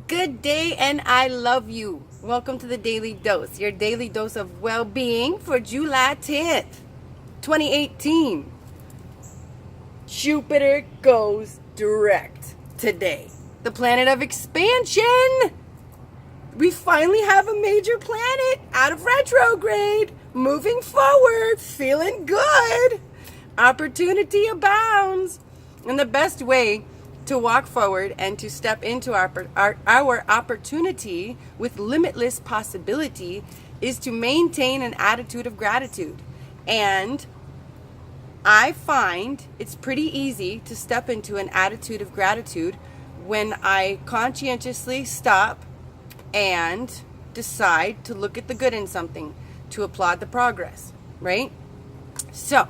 Good day, and I love you. Welcome to the Daily Dose, your daily dose of well-being for July 10th, 2018. Jupiter goes direct today. The planet of expansion. We finally have a major planet out of retrograde, moving forward, feeling good. Opportunity abounds. And the best way to walk forward and to step into our opportunity with limitless possibility is to maintain an attitude of gratitude. And I find it's pretty easy to step into an attitude of gratitude when I conscientiously stop and decide to look at the good in something, to applaud the progress, right? So,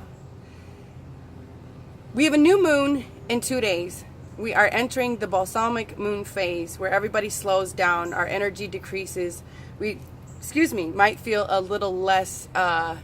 we have a new moon in 2 days. We are entering the balsamic moon phase where everybody slows down, our energy decreases. We, might feel a little less, I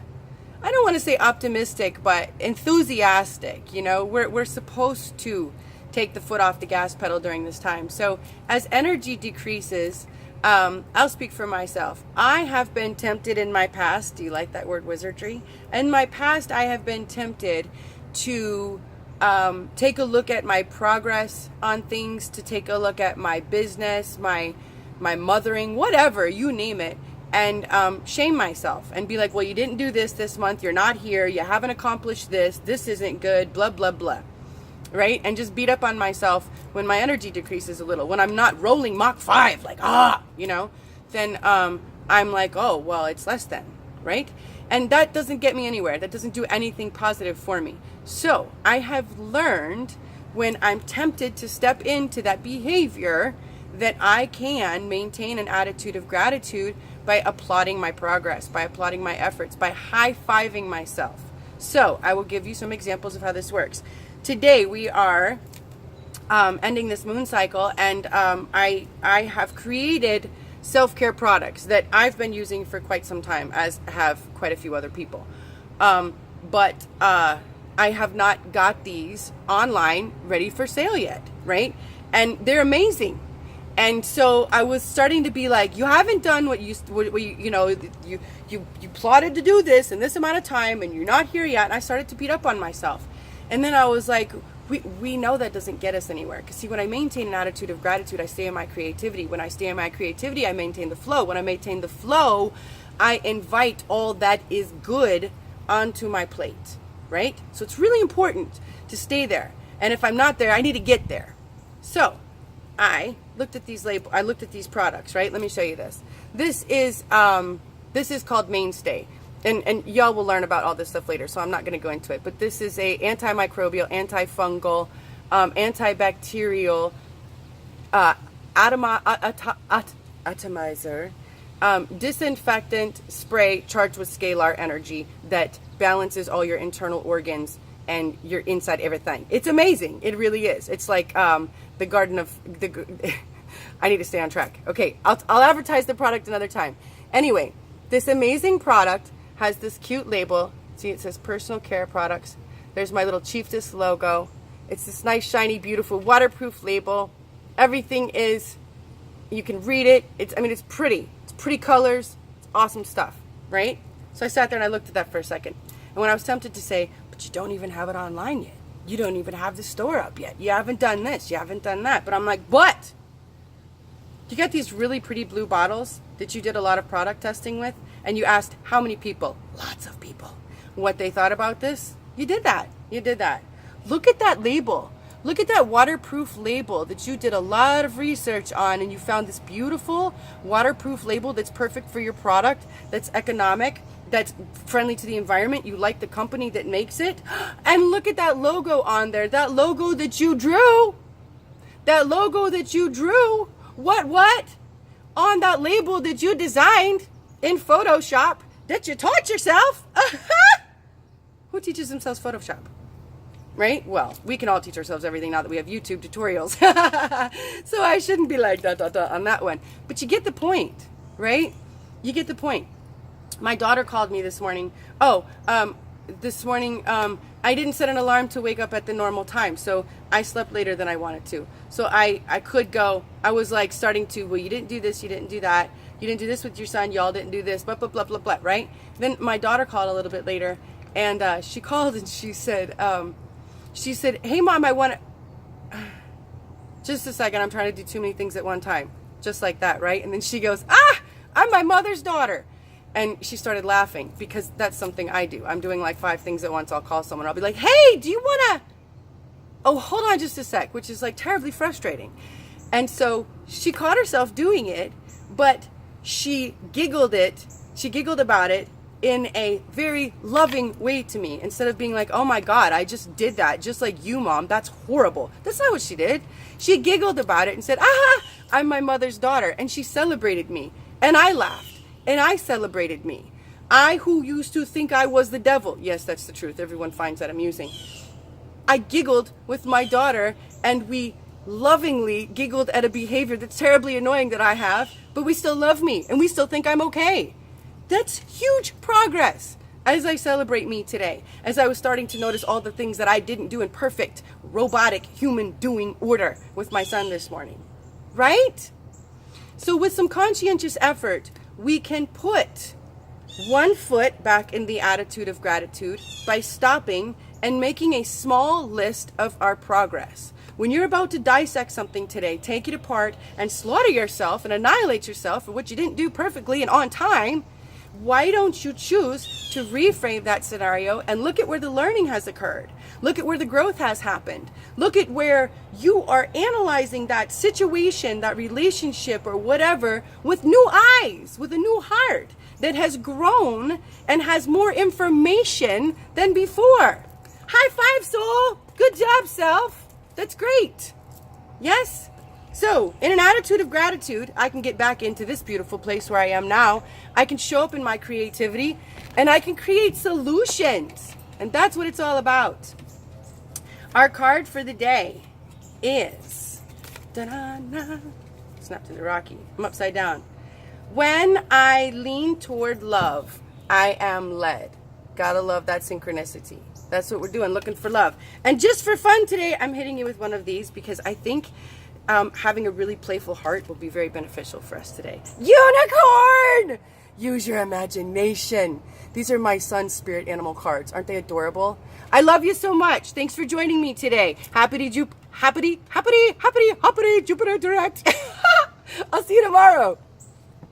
don't want to say optimistic, but enthusiastic. You know, we're supposed to take the foot off the gas pedal during this time. So as energy decreases, I'll speak for myself. I have been tempted in my past, do you like that word, wizardry? In my past, I have been tempted to take a look at my progress on things, to take a look at my business, my mothering, whatever, you name it, and shame myself and be like, well, you didn't do this month, you're not here, you haven't accomplished this isn't good, blah, blah, blah, right? And just beat up on myself when my energy decreases a little, when I'm not rolling Mach 5, like, then I'm like, oh, well, it's less than, right? And that doesn't get me anywhere. That doesn't do anything positive for me. So I have learned when I'm tempted to step into that behavior that I can maintain an attitude of gratitude by applauding my progress, by applauding my efforts, by high-fiving myself. So I will give you some examples of how this works. Today we are ending this moon cycle, and I have created self-care products that I've been using for quite some time, as have quite a few other people. But I have not got these online ready for sale yet, right? And they're amazing. And so I was starting to be like, you haven't done what you plotted to do this in this amount of time, and you're not here yet. And I started to beat up on myself. And then I was like, we know that doesn't get us anywhere. Because see, when I maintain an attitude of gratitude, I stay in my creativity. When I stay in my creativity, I maintain the flow. When I maintain the flow, I invite all that is good onto my plate, right? So it's really important to stay there. And if I'm not there, I need to get there. So I looked at these products, right? Let me show you this. This is called Mainstay. And y'all will learn about all this stuff later, so I'm not going to go into it. But this is a antimicrobial, antifungal, antibacterial, atomizer, disinfectant spray charged with scalar energy that balances all your internal organs and your inside everything. It's amazing. It really is. It's like the garden of the. I need to stay on track. Okay, I'll advertise the product another time. Anyway, this amazing product has this cute label. See, it says personal care products. There's my little Chieftess logo. It's this nice, shiny, beautiful, waterproof label. Everything is, you can read it. It's pretty. It's pretty colors. It's awesome stuff, right? So I sat there and I looked at that for a second. And when I was tempted to say, but you don't even have it online yet. You don't even have the store up yet. You haven't done this. You haven't done that. But I'm like, what? You got these really pretty blue bottles that you did a lot of product testing with, and you asked how many people, lots of people, what they thought about this. You did that. Look at that label. Look at that waterproof label that you did a lot of research on, and you found this beautiful waterproof label that's perfect for your product, that's economic, that's friendly to the environment. You like the company that makes it. And look at that logo on there, that logo that you drew. What? On that label that you designed in Photoshop that you taught yourself. Who teaches themselves Photoshop? Right? Well, we can all teach ourselves everything now that we have YouTube tutorials. So I shouldn't be like on that one. But you get the point, right? You get the point. My daughter called me this morning. I didn't set an alarm to wake up at the normal time, so I slept later than I wanted to. So I could go, I was like starting to, well, you didn't do this, you didn't do that, you didn't do this with your son, y'all didn't do this, blah, blah, blah, blah, blah, right? Then my daughter called a little bit later, and she called and she said, hey, Mom, I want to, just a second, I'm trying to do too many things at one time, just like that, right? And then she goes, I'm my mother's daughter. And she started laughing because that's something I do. I'm doing like 5 things at once. I'll call someone. I'll be like, hey, do you want to? Oh, hold on just a sec, which is like terribly frustrating. And so she caught herself doing it, but she giggled about it in a very loving way to me. Instead of being like, oh my God, I just did that. Just like you, Mom. That's horrible. That's not what she did. She giggled about it and said, I'm my mother's daughter. And she celebrated me. And I laughed. And I celebrated me. I, who used to think I was the devil. Yes, that's the truth. Everyone finds that amusing. I giggled with my daughter, and we lovingly giggled at a behavior that's terribly annoying that I have, but we still love me, and we still think I'm okay. That's huge progress as I celebrate me today, as I was starting to notice all the things that I didn't do in perfect, robotic, human doing order with my son this morning. Right? So with some conscientious effort, we can put one foot back in the attitude of gratitude by stopping and making a small list of our progress. When you're about to dissect something today, take it apart and slaughter yourself and annihilate yourself for what you didn't do perfectly and on time, why don't you choose to reframe that scenario and look at where the learning has occurred? Look at where the growth has happened. Look at where you are analyzing that situation, that relationship or whatever with new eyes, with a new heart that has grown and has more information than before. High five, soul. Good job, self. That's great. Yes? So, in an attitude of gratitude, I can get back into this beautiful place where I am now. I can show up in my creativity, and I can create solutions. And that's what it's all about. Our card for the day is... Da-da-da. Snap to the Rocky. I'm upside down. When I lean toward love, I am led. Gotta love that synchronicity. That's what we're doing, looking for love. And just for fun today, I'm hitting you with one of these because I think having a really playful heart will be very beneficial for us today. Unicorn! Use your imagination. These are my son's spirit animal cards. Aren't they adorable? I love you so much. Thanks for joining me today. Happy Jupiter Direct. I'll see you tomorrow.